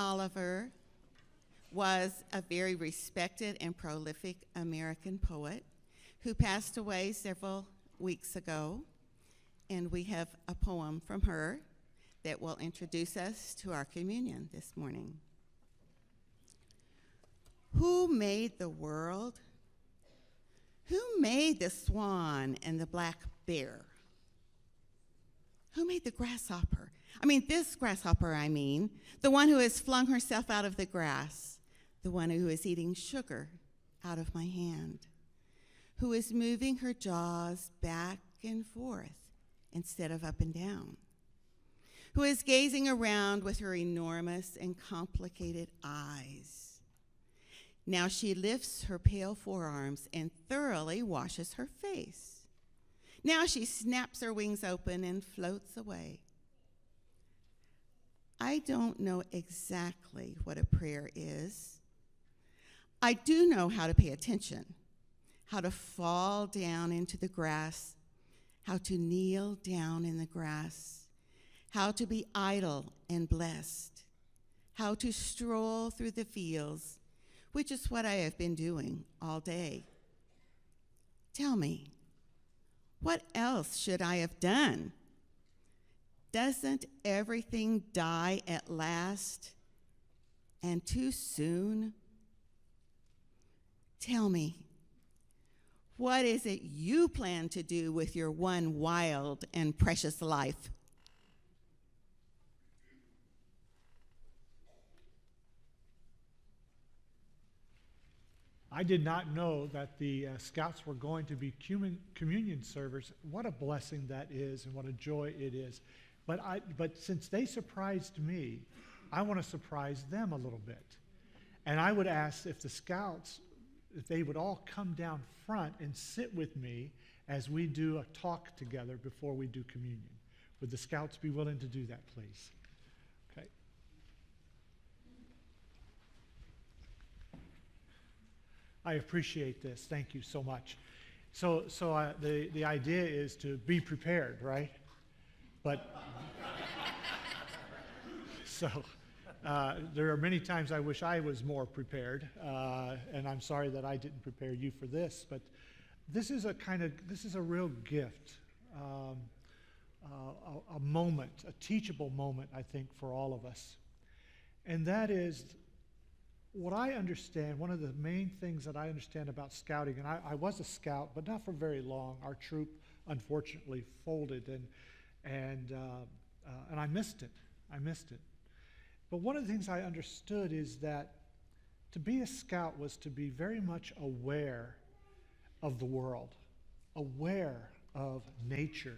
Oliver was a very respected and prolific American poet who passed away several weeks ago, and we have a poem from her that will introduce us to our communion this morning. Who made the world? Who made the swan and the black bear? Who made the grasshopper? This grasshopper, the one who has flung herself out of the grass, the one who is eating sugar out of my hand, who is moving her jaws back and forth instead of up and down, who is gazing around with her enormous and complicated eyes. Now she lifts her pale forearms and thoroughly washes her face. Now she snaps her wings open and floats away. I don't know exactly what a prayer is. I do know how to pay attention, how to fall down into the grass, how to kneel down in the grass, how to be idle and blessed, how to stroll through the fields, which is what I have been doing all day. Tell me, what else should I have done? Doesn't everything die at last and too soon? Tell me, what is it you plan to do with your one wild and precious life? I did not know that the Scouts were going to be communion servers. What a blessing that is and what a joy it is. But since they surprised me, I want to surprise them a little bit. And I would ask if the Scouts, if they would all come down front and sit with me as we do a talk together before we do communion. Would the Scouts be willing to do that, please? Okay. I appreciate this. Thank you so much. So the idea is to be prepared, right? But there are many times I wish I was more prepared, and I'm sorry that I didn't prepare you for this. But this is a real gift, a moment, a teachable moment, I think, for all of us, and that is. What I understand, one of the main things that I understand about scouting, and I was a scout, but not for very long. Our troop, unfortunately, folded, and I missed it. But one of the things I understood is that to be a scout was to be very much aware of the world, aware of nature,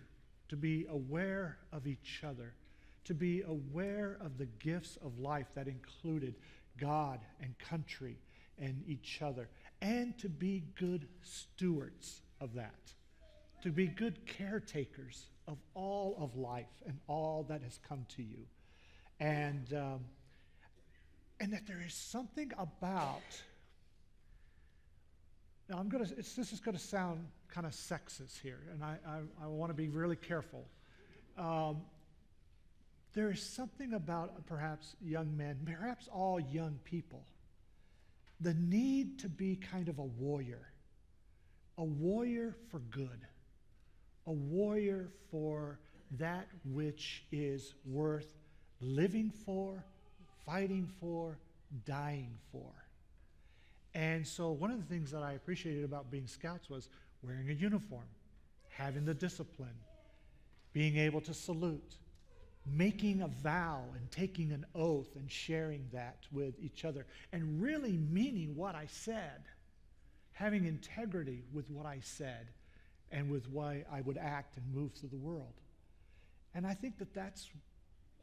to be aware of each other, to be aware of the gifts of life that included God and country and each other, and to be good stewards of that, to be good caretakers of all of life and all that has come to you. And that there is something about, now this is going to sound kind of sexist here, and I want to be really careful. There is something about perhaps young men, perhaps all young people, the need to be kind of a warrior for good, a warrior for that which is worth living for, fighting for, dying for. And so one of the things that I appreciated about being scouts was wearing a uniform, having the discipline, being able to salute, making a vow and taking an oath and sharing that with each other, and really meaning what I said, having integrity with what I said and with why I would act and move through the world. And I think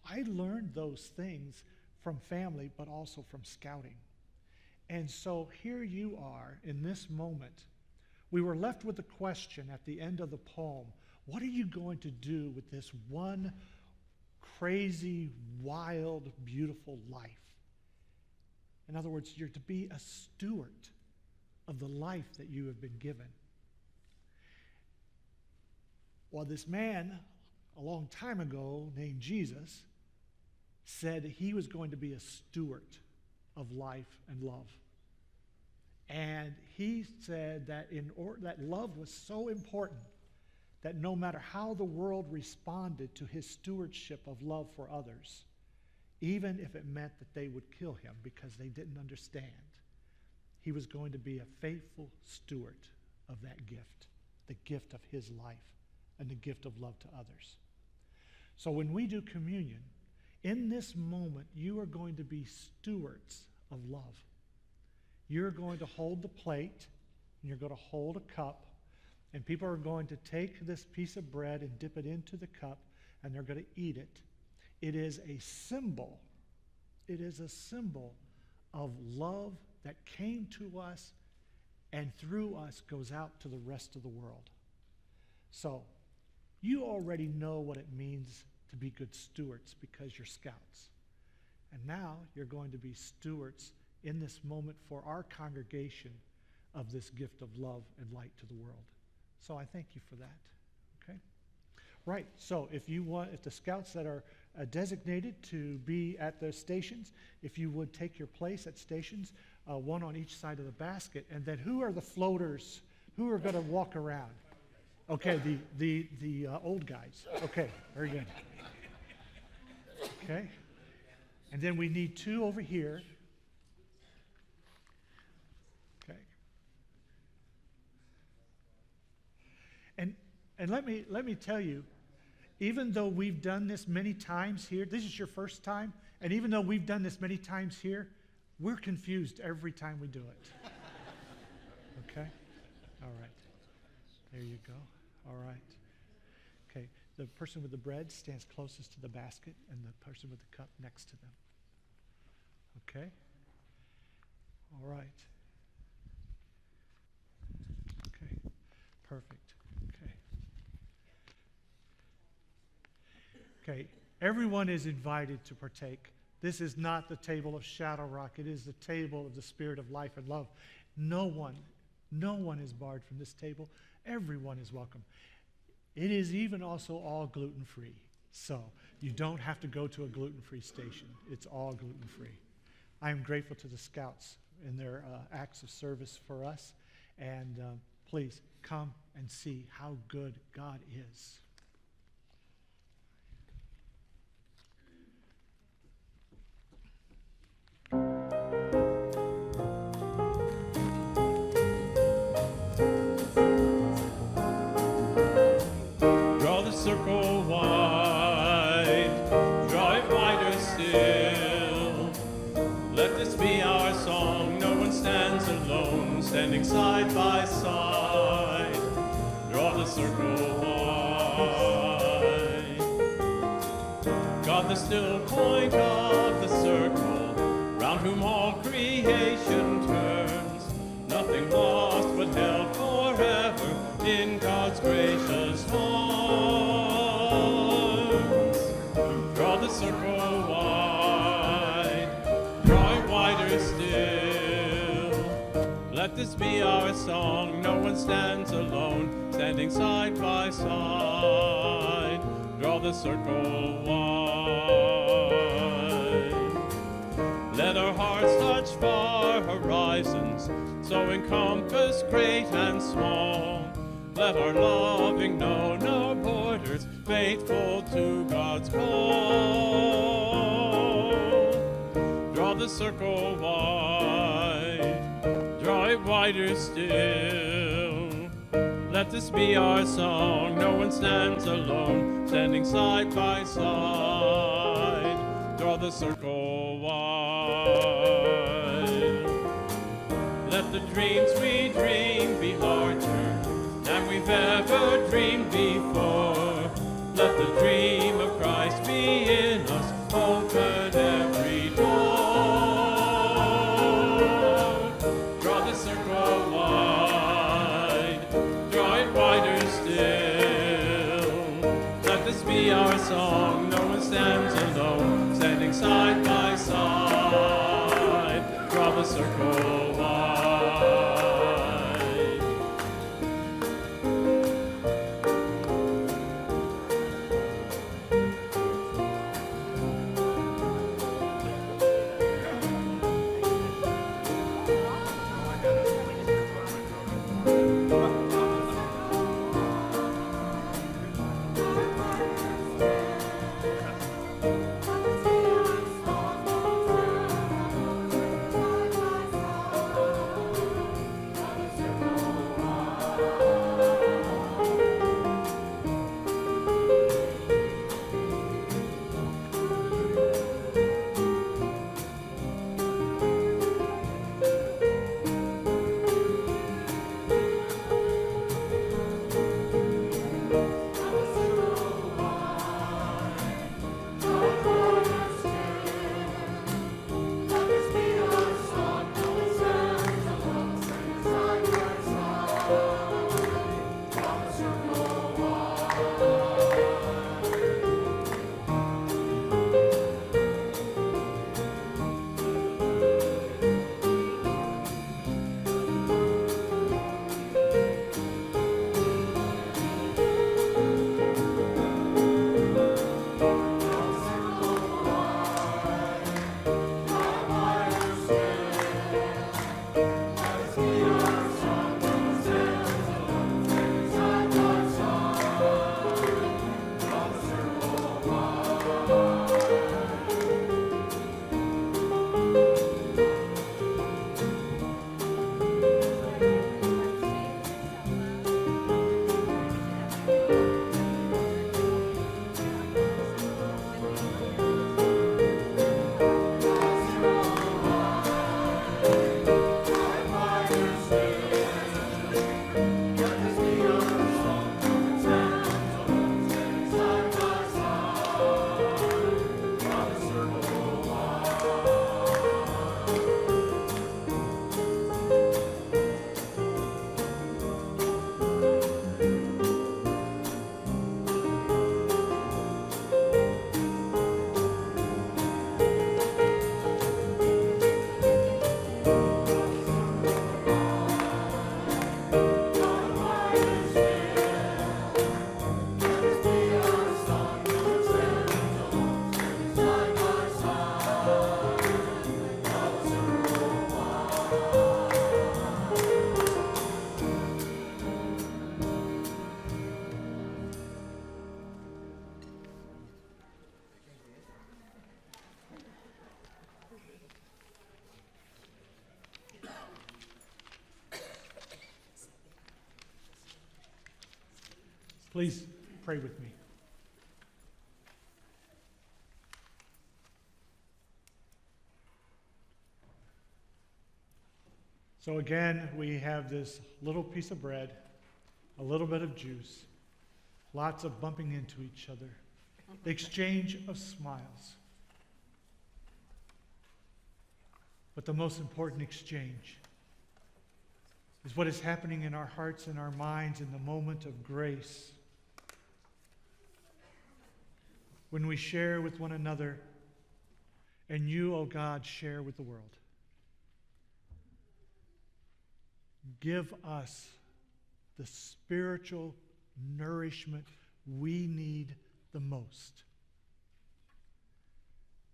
I learned those things from family, but also from scouting. And so here you are in this moment. We were left with a question at the end of the poem. What are you going to do with this one crazy, wild, beautiful life? In other words, you're to be a steward of the life that you have been given. Well, this man, a long time ago, named Jesus, said he was going to be a steward of life and love. And he said that that love was so important that no matter how the world responded to his stewardship of love for others, even if it meant that they would kill him because they didn't understand, he was going to be a faithful steward of that gift, the gift of his life and the gift of love to others. So when we do communion, in this moment, you are going to be stewards of love. You're going to hold the plate, and you're going to hold a cup, and people are going to take this piece of bread and dip it into the cup, and they're going to eat it. It is a symbol. It is a symbol of love that came to us and through us goes out to the rest of the world. So, you already know what it means to be good stewards because you're scouts. And now you're going to be stewards in this moment for our congregation of this gift of love and light to the world. So I thank you for that. Okay? Right. So if the scouts that are designated to be at the stations, if you would take your place at stations, one on each side of the basket, and then who are the floaters? Who are going to walk around? Okay, the old guys. Okay, very good. Okay, and then we need two over here. Okay, and let me tell you, even though we've done this many times here, this is your first time, and even though we've done this many times here, we're confused every time we do it. Okay, all right, there you go. All right. Okay, the person with the bread stands closest to the basket and the person with the cup next to them. Okay? All right. Okay, perfect. Okay. Okay, everyone is invited to partake. This is not the table of Shadow Rock. It is the table of the Spirit of life and love. No one is barred from this table. Everyone is welcome. It is even also all gluten-free. So you don't have to go to a gluten-free station. It's all gluten-free. I am grateful to the Scouts and their acts of service for us. And please come and see how good God is. Circle wide, draw it wider still. Let this be our song, no one stands alone, standing side by side. Draw the circle wide. God, the still point of the circle, round whom all creation turns. Nothing lost but held forever in God's gracious arms. Draw the circle wide, draw it wider still. Let this be our song, no one stands alone, standing side by side. Draw the circle wide. Let our hearts touch far horizons, so encompass great and small. Let our loving know no borders, faithful to God's call. Draw the circle wide, draw it wider still. Let this be our song, no one stands alone, standing side by side. Draw the circle wide. Let the dreams we dream be larger than we've ever dreamed before. Let the dream of Christ be in us, open every door. Draw the circle wide, draw it wider still. Let this be our song, no one stands alone, standing side by side. Draw the circle wide. Please pray with me. So again, we have this little piece of bread, a little bit of juice, lots of bumping into each other, the exchange of smiles. But the most important exchange is what is happening in our hearts and our minds in the moment of grace. When we share with one another, and you, O God, share with the world. Give us the spiritual nourishment we need the most.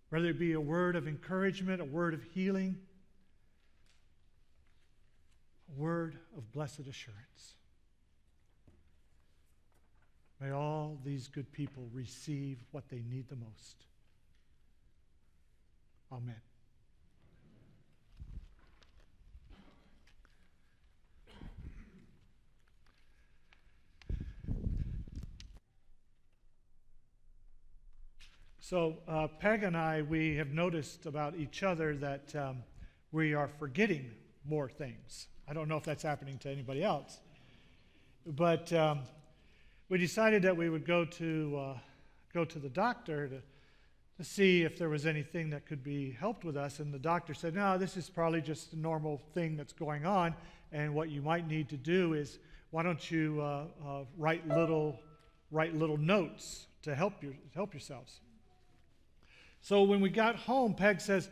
Whether it be a word of encouragement, a word of healing, a word of blessed assurance. May all these good people receive what they need the most. Amen. So Peg and I, we have noticed about each other that we are forgetting more things. I don't know if that's happening to anybody else. But we decided that we would go to the doctor to see if there was anything that could be helped with us. And the doctor said, no, this is probably just a normal thing that's going on. And what you might need to do is, why don't you write little notes to help yourselves. So when we got home, Peg says,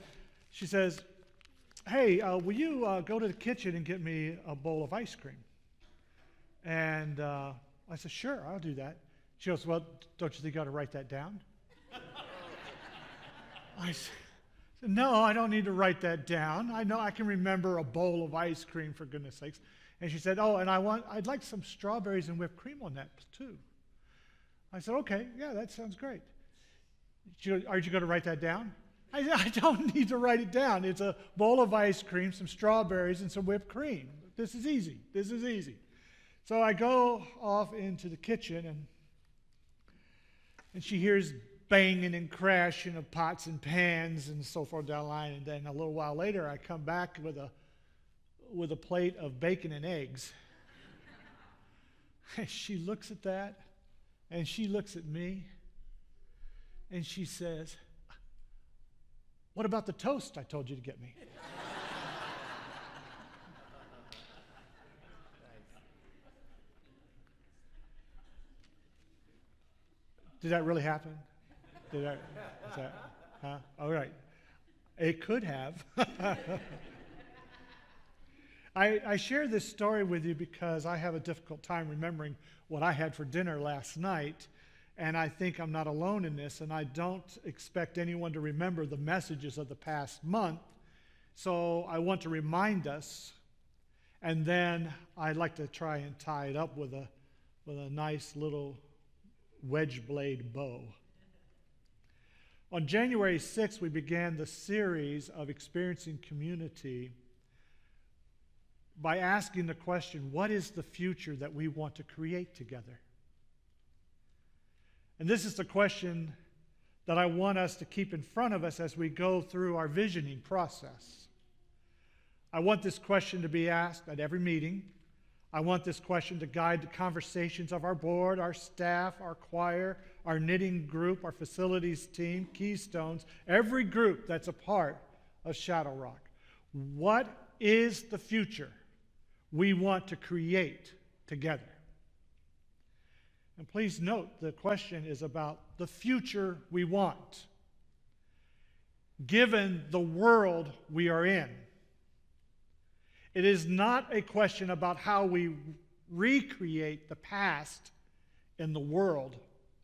hey, will you go to the kitchen and get me a bowl of ice cream? And I said, sure, I'll do that. She goes, well, don't you think you ought to write that down? I said, no, I don't need to write that down. I know I can remember a bowl of ice cream, for goodness sakes. And she said, oh, and I'd like some strawberries and whipped cream on that too. I said, okay, yeah, that sounds great. Are you going to write that down? I don't need to write it down. It's a bowl of ice cream, some strawberries, and some whipped cream. This is easy. So I go off into the kitchen, and she hears banging and crashing of pots and pans and so forth down the line. And then a little while later, I come back with a plate of bacon and eggs. And she looks at that, and she looks at me, and she says, what about the toast I told you to get me? Did that really happen? Huh? All right. It could have. I share this story with you because I have a difficult time remembering what I had for dinner last night. And I think I'm not alone in this, and I don't expect anyone to remember the messages of the past month. So I want to remind us, and then I'd like to try and tie it up with a nice little wedge blade bow. On January 6th, we began the series of Experiencing Community by asking the question, what is the future that we want to create together? And this is the question that I want us to keep in front of us as we go through our visioning process. I want this question to be asked at every meeting. I want this question to guide the conversations of our board, our staff, our choir, our knitting group, our facilities team, Keystones, every group that's a part of Shadow Rock. What is the future we want to create together? And please note, the question is about the future we want, given the world we are in. It is not a question about how we recreate the past in the world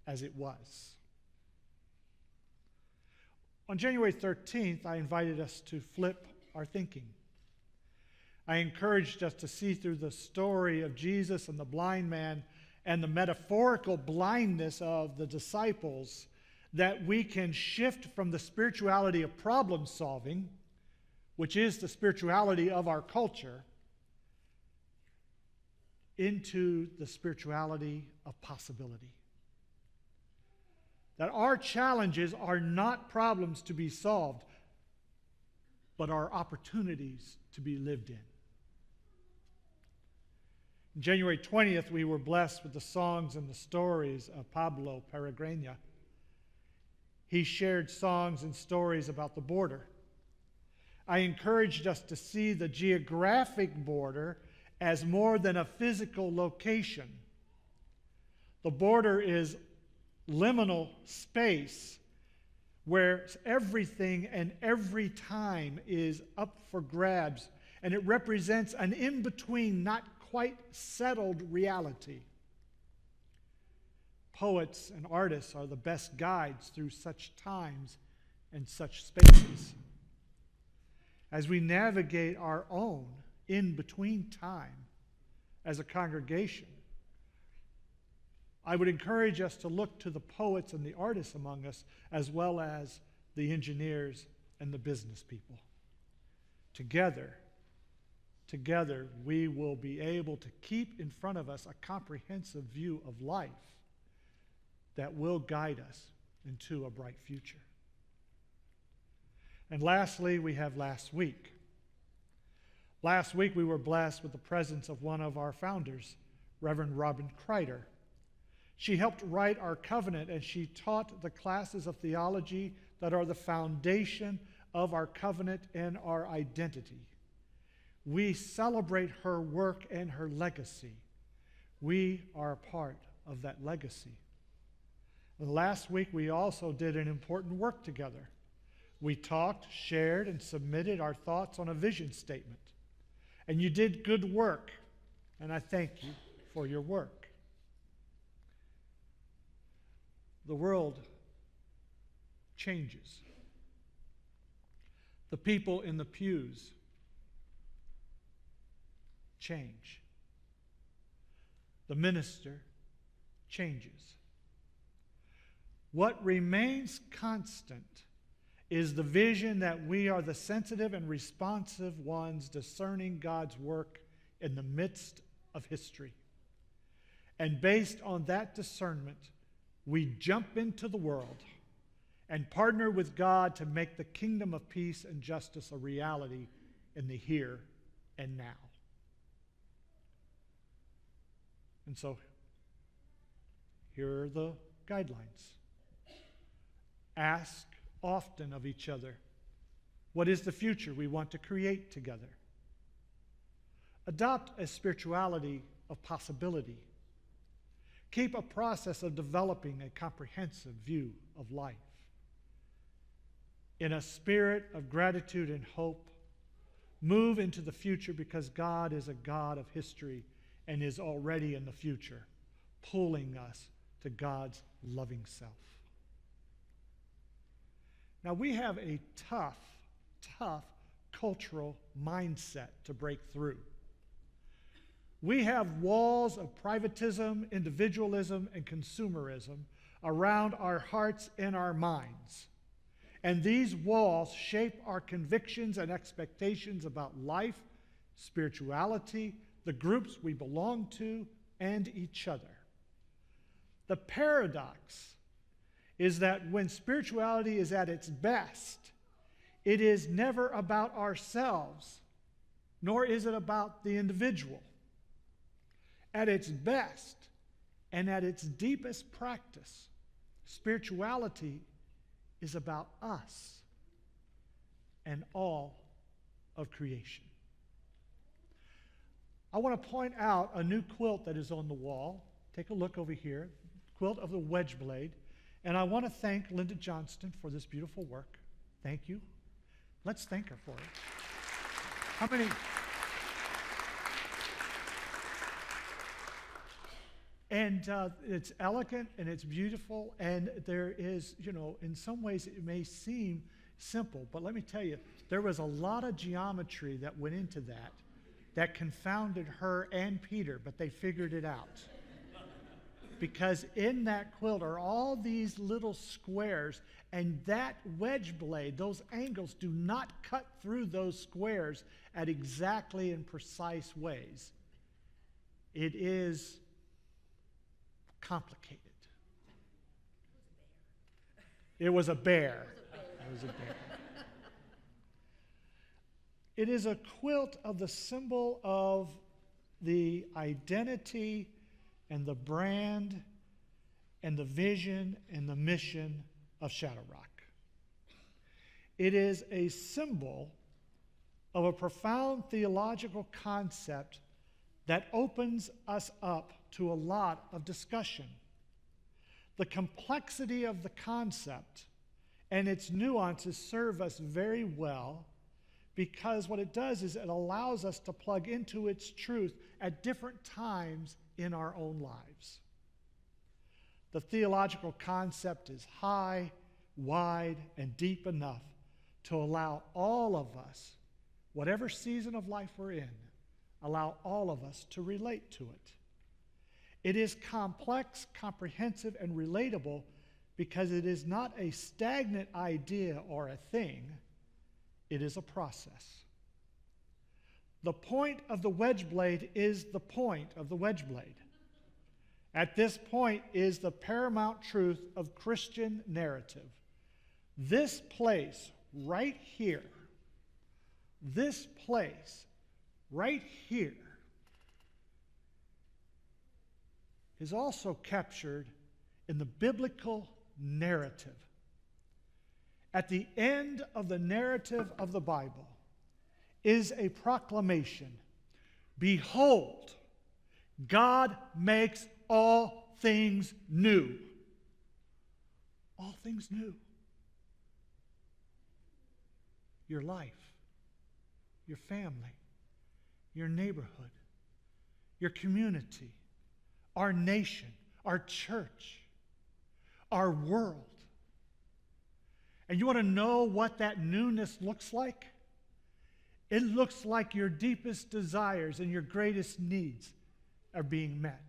as it was. On January 13th, I invited us to flip our thinking. I encouraged us to see through the story of Jesus and the blind man and the metaphorical blindness of the disciples, that we can shift from the spirituality of problem solving, which is the spirituality of our culture, into the spirituality of possibility. That our challenges are not problems to be solved, but are opportunities to be lived in. January 20th, we were blessed with the songs and the stories of Pablo Peregrina. He shared songs and stories about the border. I encouraged us to see the geographic border as more than a physical location. The border is liminal space where everything and every time is up for grabs, and it represents an in-between, not quite settled reality. Poets and artists are the best guides through such times and such spaces. As we navigate our own in-between time as a congregation, I would encourage us to look to the poets and the artists among us, as well as the engineers and the business people. Together, we will be able to keep in front of us a comprehensive view of life that will guide us into a bright future. And lastly, we have last week. Last week, we were blessed with the presence of one of our founders, Reverend Robin Kreider. She helped write our covenant, and she taught the classes of theology that are the foundation of our covenant and our identity. We celebrate her work and her legacy. We are a part of that legacy. Last week, we also did an important work together. We talked, shared, and submitted our thoughts on a vision statement. And you did good work, and I thank you for your work. The world changes. The people in the pews change. The minister changes. What remains constant is the vision that we are the sensitive and responsive ones discerning God's work in the midst of history. And based on that discernment, we jump into the world and partner with God to make the kingdom of peace and justice a reality in the here and now. And so, here are the guidelines. Ask often of each other, what is the future we want to create together? Adopt a spirituality of possibility. Keep a process of developing a comprehensive view of life. In a spirit of gratitude and hope, move into the future because God is a God of history and is already in the future, pulling us to God's loving self. Now, we have a tough cultural mindset to break through. We have walls of privatism, individualism, and consumerism around our hearts and our minds. And these walls shape our convictions and expectations about life, spirituality, the groups we belong to, and each other. The paradox is that when spirituality is at its best, it is never about ourselves, nor is it about the individual. At its best and at its deepest practice, spirituality is about us and all of creation. I want to point out a new quilt that is on the wall. Take a look over here, quilt of the wedge blade. And I want to thank Linda Johnston for this beautiful work. Thank you. Let's thank her for it. How many? And it's elegant and it's beautiful, and there is, in some ways it may seem simple, but let me tell you, there was a lot of geometry that went into that confounded her and Peter, but they figured it out. Because in that quilt are all these little squares, and that wedge blade, those angles, do not cut through those squares at exactly and precise ways. It is complicated. It was a bear. It was a bear. It is a quilt of the symbol of the identity and the brand and the vision and the mission of Shadow Rock. It is a symbol of a profound theological concept that opens us up to a lot of discussion. The complexity of the concept and its nuances serve us very well, because what it does is it allows us to plug into its truth at different times in our own lives. The theological concept is high, wide, and deep enough to allow all of us, whatever season of life we're in, allow all of us to relate to it. It is complex, comprehensive, and relatable because it is not a stagnant idea or a thing. It is a process. The point of the wedge blade is the point of the wedge blade. At this point is the paramount truth of Christian narrative. This place right here, this place right here, is also captured in the biblical narrative. At the end of the narrative of the Bible is a proclamation. Behold, God makes all things new. All things new. Your life, your family, your neighborhood, your community, our nation, our church, our world. And you want to know what that newness looks like? It looks like your deepest desires and your greatest needs are being met.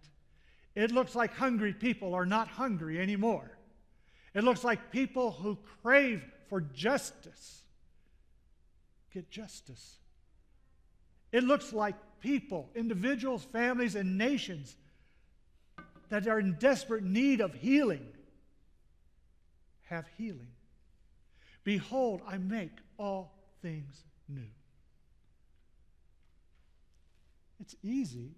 It looks like hungry people are not hungry anymore. It looks like people who crave for justice get justice. It looks like people, individuals, families, and nations that are in desperate need of healing have healing. Behold, I make all things new. It's easy,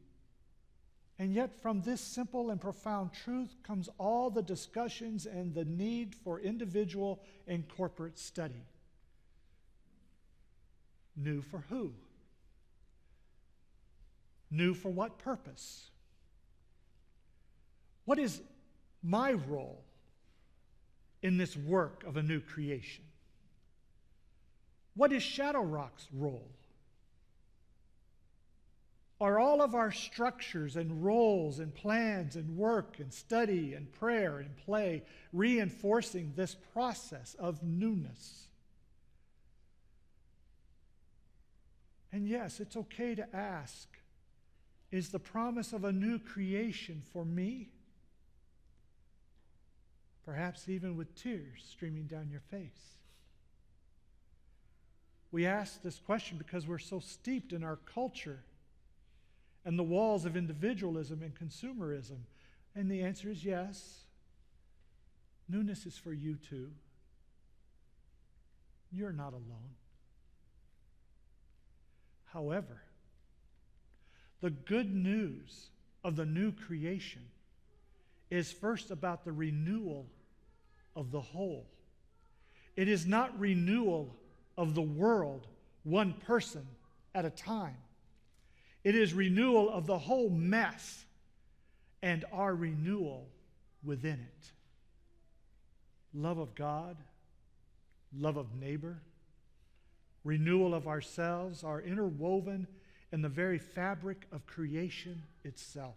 and yet from this simple and profound truth comes all the discussions and the need for individual and corporate study. New for who? New for what purpose? What is my role in this work of a new creation? What is Shadow Rock's role? Are all of our structures and roles and plans and work and study and prayer and play reinforcing this process of newness? And yes, it's okay to ask, is the promise of a new creation for me? Perhaps even with tears streaming down your face. We ask this question because we're so steeped in our culture and the walls of individualism and consumerism. And the answer is yes. Newness is for you too. You're not alone. However, the good news of the new creation is first about the renewal of the whole. It is not renewal of the world, one person at a time. It is renewal of the whole mess and our renewal within it. Love of God, love of neighbor, renewal of ourselves are interwoven in the very fabric of creation itself.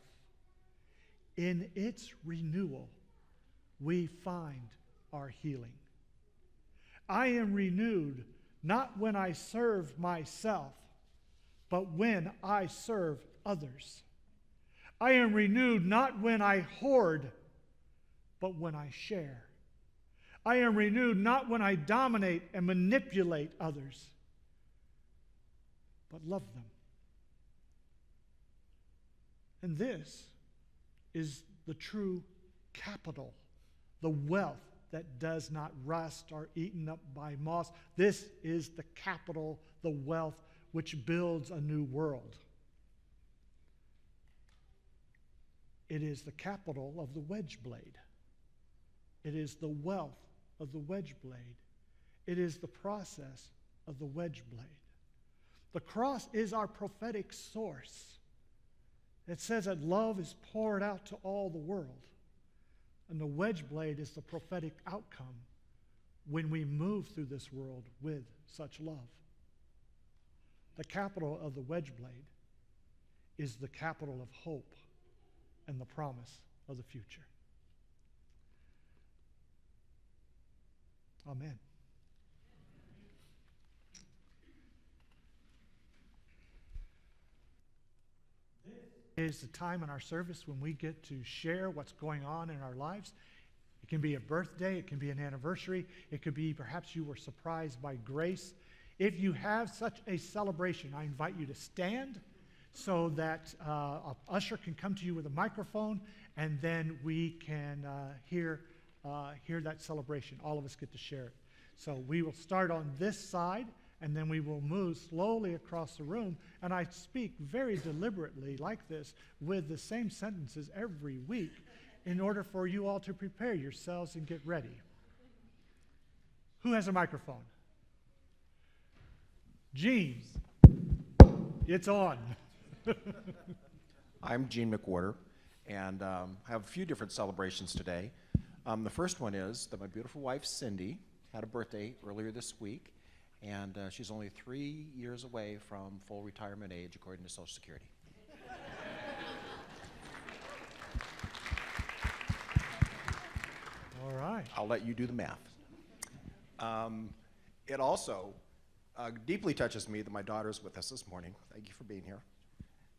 In its renewal, we find our healing. I am renewed not when I serve myself, but when I serve others. I am renewed not when I hoard, but when I share. I am renewed not when I dominate and manipulate others, but love them. And this is the true capital, the wealth that does not rust or eaten up by moss. This is the capital, the wealth which builds a new world. It is the capital of the wedge blade. It is the wealth of the wedge blade. It is the process of the wedge blade. The cross is our prophetic source. It says that love is poured out to all the world. And the wedge blade is the prophetic outcome when we move through this world with such love. The capital of the wedge blade is the capital of hope and the promise of the future. Amen. This is the time in our service when we get to share what's going on in our lives. It can be a birthday, it can be an anniversary, it could be perhaps you were surprised by grace. If you have such a celebration, I invite you to stand so that an usher can come to you with a microphone, and then we can hear that celebration. All of us get to share it. So we will start on this side, and then we will move slowly across the room. And I speak very deliberately like this with the same sentences every week in order for you all to prepare yourselves and get ready. Who has a microphone? Gene, it's on. I'm Gene McWhorter, and I have a few different celebrations today. The first one is that my beautiful wife, Cindy, had a birthday earlier this week, and she's only 3 years away from full retirement age according to Social Security. All right. I'll let you do the math. It also deeply touches me that my daughter's with us this morning. Thank you for being here.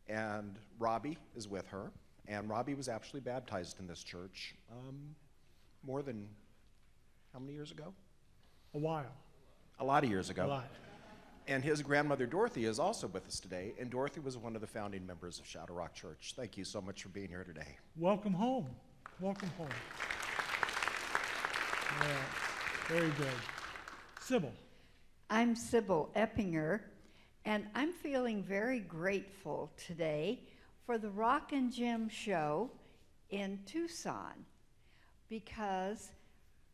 And Robbie is with her. And Robbie was actually baptized in this church more than, how many years ago? A while. A lot of years ago. A lot. And his grandmother, Dorothy, is also with us today. And Dorothy was one of the founding members of Shadow Rock Church. Thank you so much for being here today. Welcome home. Welcome home. Yeah, very good. Sybil. I'm Sybil Eppinger, and I'm feeling very grateful today for the Rock and Gem show in Tucson because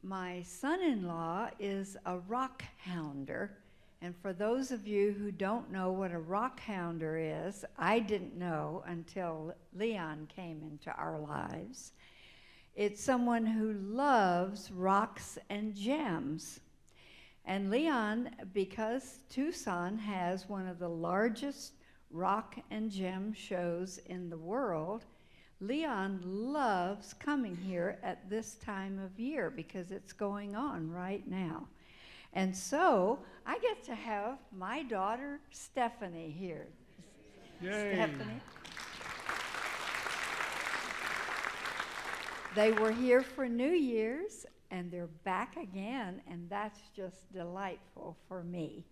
my son-in-law is a rock hounder. And for those of you who don't know what a rock hounder is, I didn't know until Leon came into our lives. It's someone who loves rocks and gems. And Leon, because Tucson has one of the largest rock and gem shows in the world, Leon loves coming here at this time of year because it's going on right now. And so I get to have my daughter Stephanie here. Yay. Stephanie. They were here for New Year's, and they're back again, and that's just delightful for me.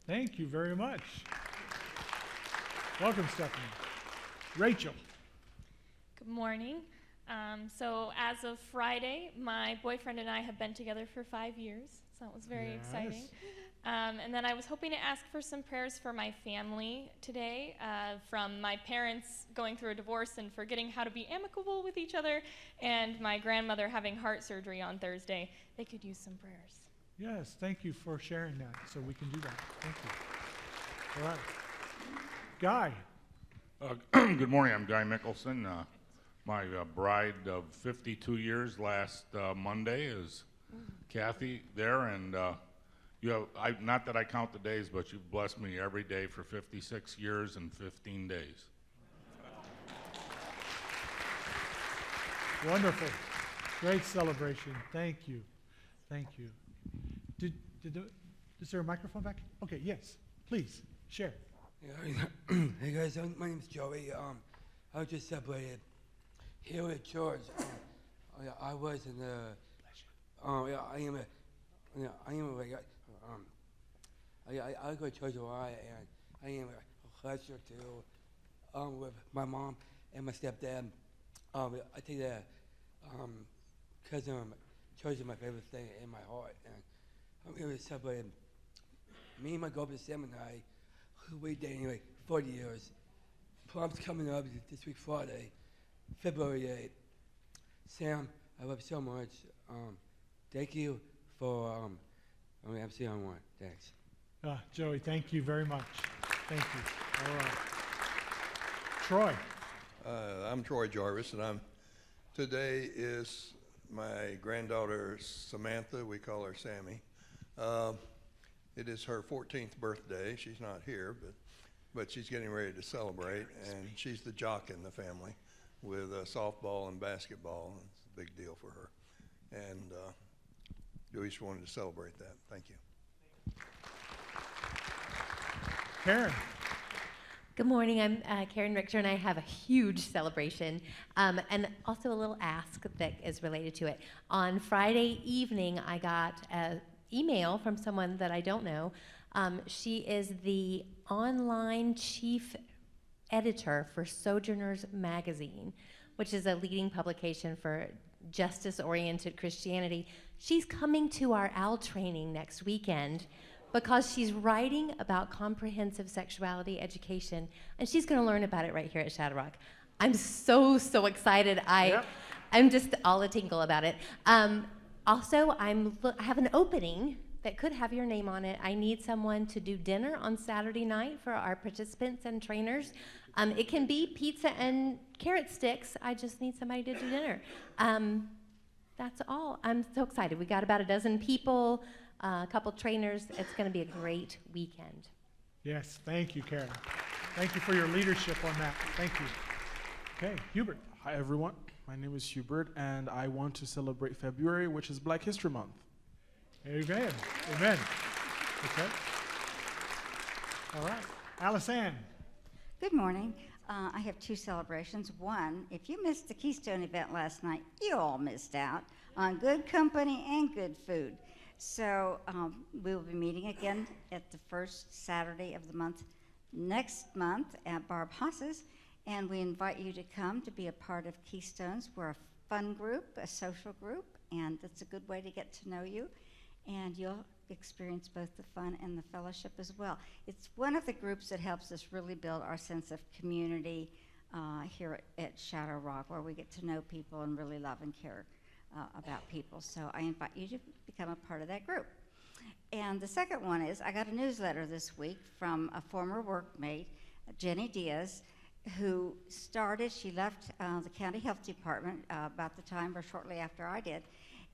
Thank you very much. Welcome, Stephanie. Rachel. Good morning. So as of Friday, my boyfriend and I have been together for 5 years, so that was very exciting. And then I was hoping to ask for some prayers for my family today, from my parents going through a divorce and forgetting how to be amicable with each other, and my grandmother having heart surgery on Thursday. They could use some prayers. Yes, thank you for sharing that, so we can do that. Thank you. All right. Guy. Good morning, I'm Guy Mickelson. My bride of 52 years last Monday is Kathy there, and you have, not that I count the days, but you've blessed me every day for 56 years and 15 days. Wonderful. Great celebration. Thank you. Thank you. Is there a microphone back? Okay, yes. Please, share. Yeah, hey guys, my name's Joey. I was just celebrated here at church. I was in the. I am I go to church a lot, and I am a pleasure to with my mom and my stepdad. I think that because church is my favorite thing in my heart, and I'm going to celebrate. Me and my girlfriend Sam and I, we dating like 40 years. Prom's coming up this week Friday, February 8th. Sam, I love you so much. Thank you for MC on one. Thanks. Joey, thank you very much. Thank you. All right. Troy. I'm Troy Jarvis, and today is my granddaughter Samantha. We call her Sammy. It is her 14th birthday. She's not here, but she's getting ready to celebrate, and she's the jock in the family with softball and basketball. It's a big deal for her, and we just wanted to celebrate that. Thank you. Karen. Good morning. I'm Karen Richter, and I have a huge celebration and also a little ask that is related to it. On Friday evening, I got an email from someone that I don't know. She is the online chief editor for Sojourners Magazine, which is a leading publication for justice-oriented Christianity. She's coming to our OWL training next weekend because she's writing about comprehensive sexuality education, and she's going to learn about it right here at Shadow Rock. I'm so excited. I'm just all a tingle about it. Also, I have an opening that could have your name on it. I need someone to do dinner on Saturday night for our participants and trainers. It can be pizza and carrot sticks. I just need somebody to do dinner. That's all. I'm so excited. We got about a dozen people, a couple trainers. It's going to be a great weekend. Yes, thank you, Karen. Thank you for your leadership on that. Thank you. Okay, Hubert. Hi, everyone. My name is Hubert, and I want to celebrate February, which is Black History Month. Amen. Amen. Okay. All right. Alison. Good morning. I have two celebrations. One, if you missed the Keystone event last night, you all missed out on good company and good food. So we will be meeting again at the first Saturday of the month next month at Barb Haas's, and we invite you to come to be a part of Keystones. We're a fun group, a social group, and it's a good way to get to know you, and you'll experience both the fun and the fellowship as well. It's one of the groups that helps us really build our sense of community here at Shadow Rock, where we get to know people and really love and care about people. So I invite you to become a part of that group. And the second one is, I got a newsletter this week from a former workmate, Jenny Diaz, who she left the county health department about the time or shortly after I did,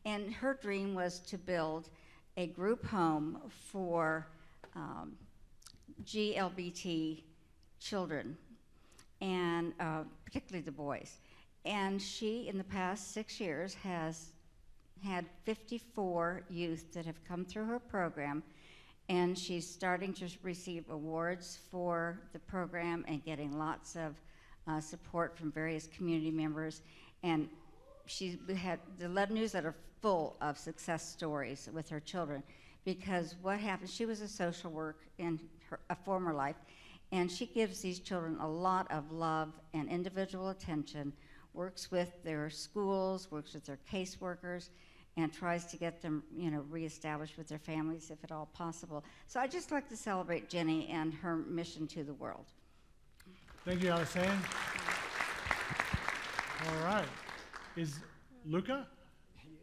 and her dream was to build a group home for GLBT children, and particularly the boys. And she, in the past 6 years, has had 54 youth that have come through her program, and she's starting to receive awards for the program and getting lots of support from various community members. And she had the newsletter full of success stories with her children, because what happened, she was a social worker in a former life, and she gives these children a lot of love and individual attention, works with their schools, works with their caseworkers, and tries to get them, reestablished with their families if at all possible. So I'd just like to celebrate Jenny and her mission to the world. Thank you, Alison. All right. Is Luca?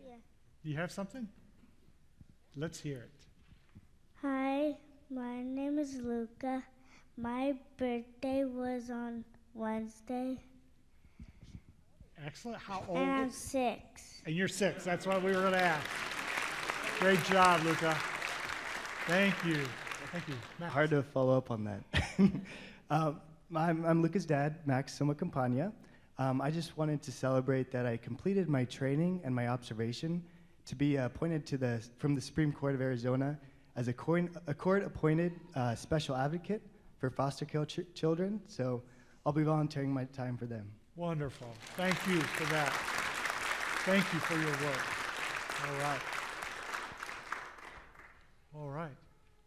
Yeah. You have something? Let's hear it. Hi, my name is Luca. My birthday was on Wednesday. Excellent. How old? And I'm 6. And you're 6. That's what we were going to ask. Great job, Luca. Thank you. Thank you. Max. Hard to follow up on that. I'm Luca's dad, Max Soma Campagna. I just wanted to celebrate that I completed my training and my observation to be appointed from the Supreme Court of Arizona as a court-appointed special advocate for foster care children. So I'll be volunteering my time for them. Wonderful. Thank you for that. Thank you for your work. All right. All right.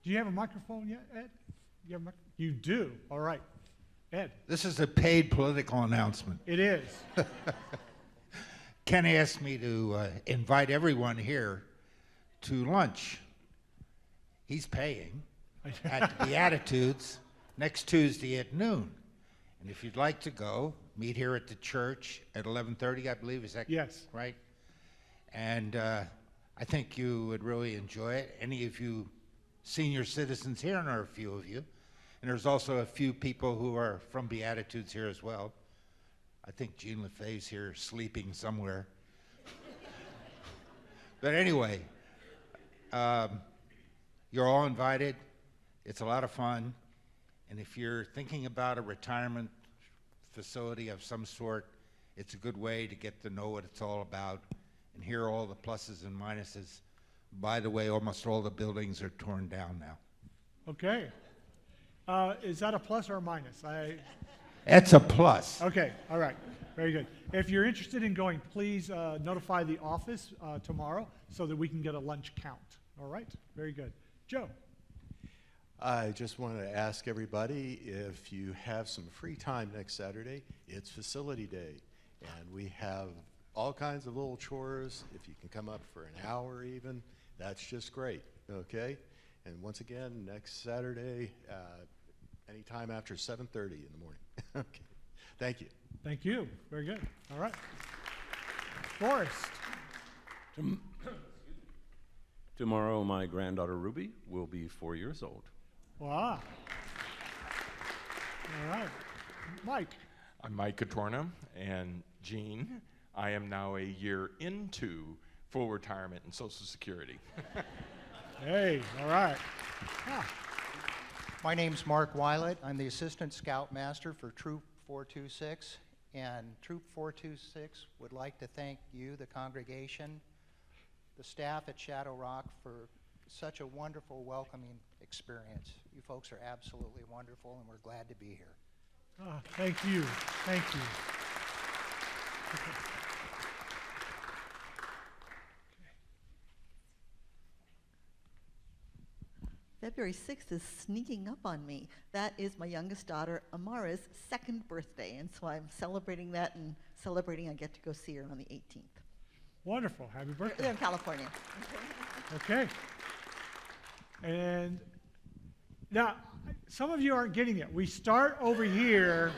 Do you have a microphone yet, Ed? You do? All right. Ed. This is a paid political announcement. It is. Ken asked me to invite everyone here to lunch. He's paying at the Beatitudes next Tuesday at noon. And if you'd like to go, meet here at the church at 11:30, I believe. Is that Yes. right? And I think you would really enjoy it. Any of you senior citizens here, and there are a few of you. And there's also a few people who are from Beatitudes here as well. I think Jean LaFay's here sleeping somewhere. But anyway, you're all invited. It's a lot of fun. And if you're thinking about a retirement facility of some sort, it's a good way to get to know what it's all about and hear all the pluses and minuses. By the way, almost all the buildings are torn down now. Okay. Is that a plus or a minus? It's a plus. Okay, all right, very good. If you're interested in going, please notify the office tomorrow so that we can get a lunch count. All right, very good. Joe. I just wanted to ask everybody if you have some free time next Saturday, it's facility day. And we have all kinds of little chores. If you can come up for an hour even, that's just great, okay? And once again, next Saturday, anytime after 7:30 in the morning. Okay, thank you. Thank you, very good. All right. Forrest. Tomorrow, my granddaughter Ruby will be 4 years old. Wow. All right. Mike. I'm Mike Catorna, and Jean, I am now a year into full retirement and Social Security. Hey, all right. Ah. My name's Mark Weilet. I'm the Assistant Scoutmaster for Troop 426, and Troop 426 would like to thank you, the congregation, the staff at Shadow Rock, for such a wonderful welcoming experience. You folks are absolutely wonderful, and we're glad to be here. Ah, thank you. Thank you. Okay. February 6th is sneaking up on me. That is my youngest daughter, Amara's second birthday, and so I'm celebrating that and celebrating I get to go see her on the 18th. Wonderful. Happy birthday. They're in California. Okay. And now, some of you aren't getting it. We start over here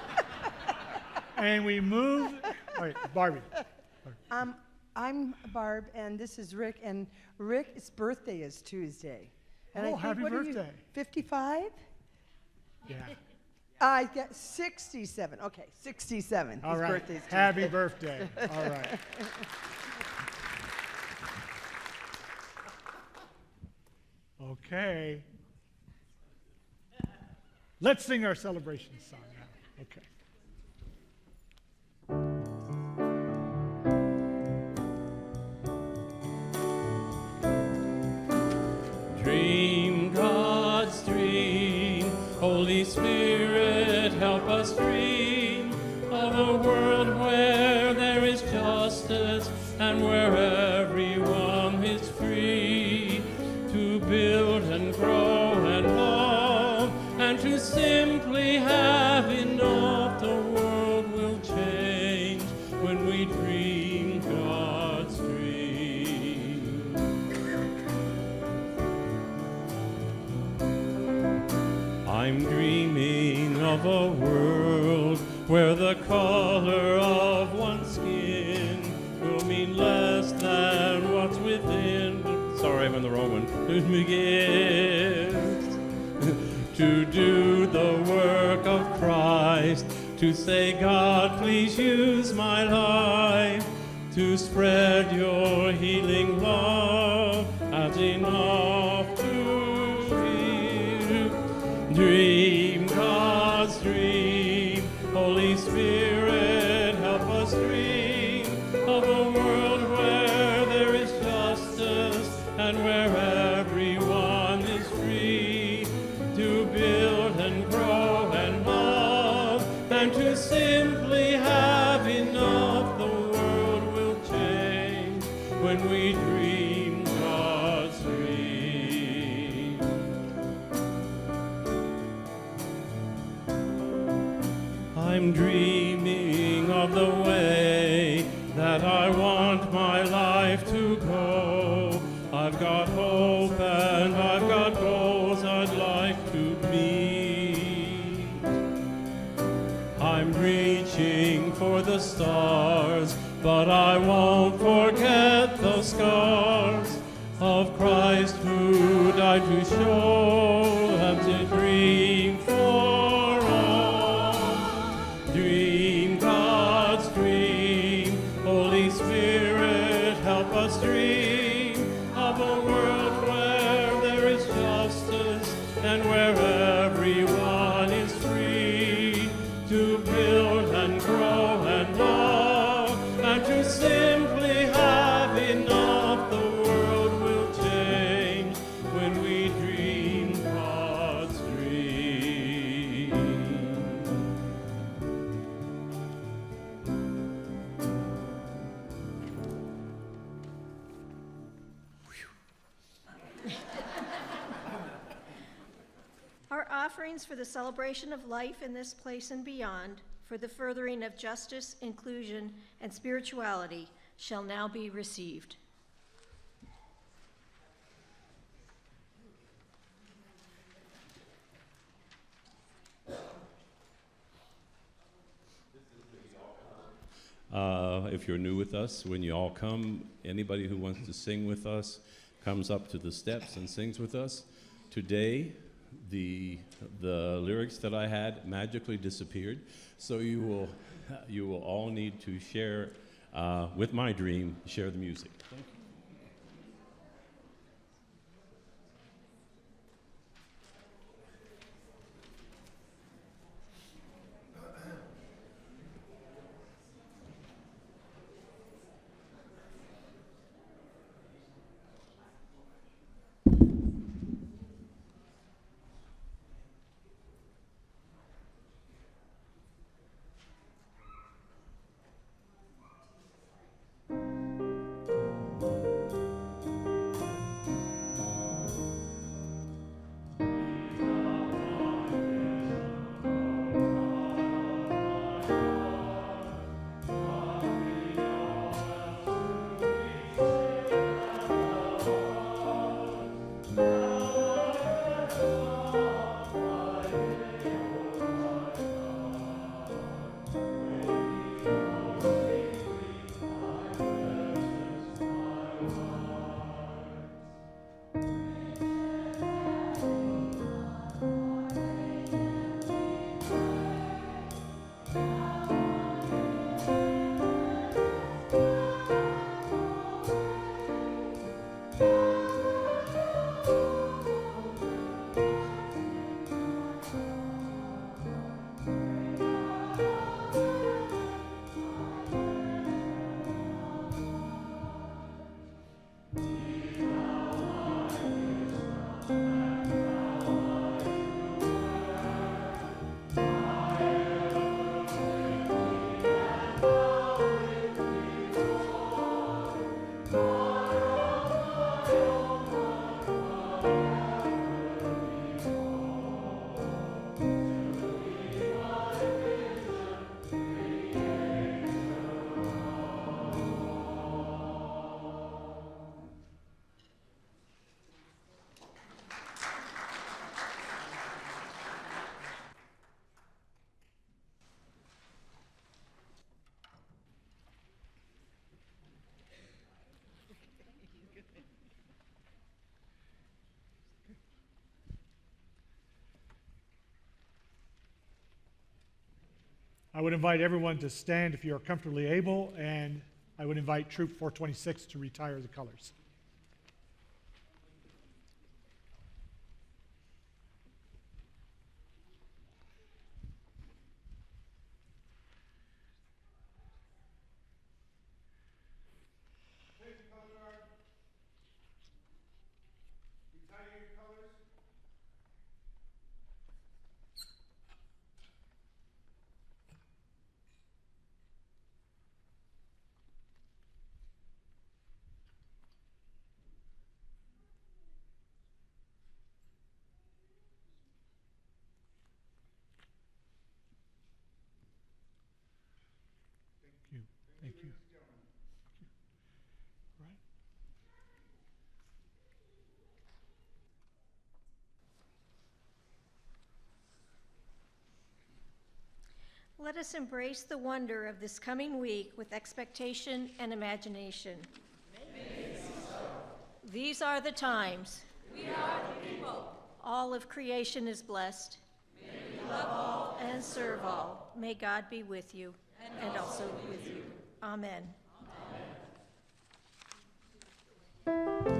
and we move. All right, Barbie. I'm Barb, and this is Rick, and Rick's birthday is Tuesday. And Oh, I think, happy what are you, birthday. 55? Yeah. I get 67. Okay, 67. All His right. birthday's Happy Tuesday. birthday. All right. Okay. Let's sing our celebration song now. Okay. Dream God's dream, Holy Spirit, help us dream of a world where there is justice and where everyone is free to build and grow and love and to simply have enough. The world will change when we dream God's dream. I'm dreaming of a world where the color of one's skin will mean less than what's within. Sorry, I'm in the wrong one. It begins to do the work of Christ, to say, God, please use my life to spread your healing love as enough to heal. Dream God's dream, Holy Spirit, help us dream of a world where there is justice and where everyone is free to build and grow and love and to simply have enough. The world will change when we dream God's dream. I'm dreaming of the way that I want my life to go. I've got hope and I've got goals I'd like to meet. I'm reaching for the stars, but I won't forget the scars of Christ who died to show and to dream for all. Dream God's dream, Holy Spirit, help us dream of a world where there is justice and where everyone is free to build and grow and love and to simply have enough. The world will change when we dream God's dream. Our offerings for the celebration of life in this place and beyond, for the furthering of justice, inclusion, and spirituality, shall now be received. If you're new with us, when you all come, anybody who wants to sing with us comes up to the steps and sings with us. Today, the lyrics that I had magically disappeared, so you will all need to share with my dream, share the music. Thank you. I would invite everyone to stand if you are comfortably able, and I would invite Troop 426 to retire the colors. Let us embrace the wonder of this coming week with expectation and imagination. These are the times. We are the people. All of creation is blessed. May we love all And serve all. May God be with you and also with you. Amen. Amen.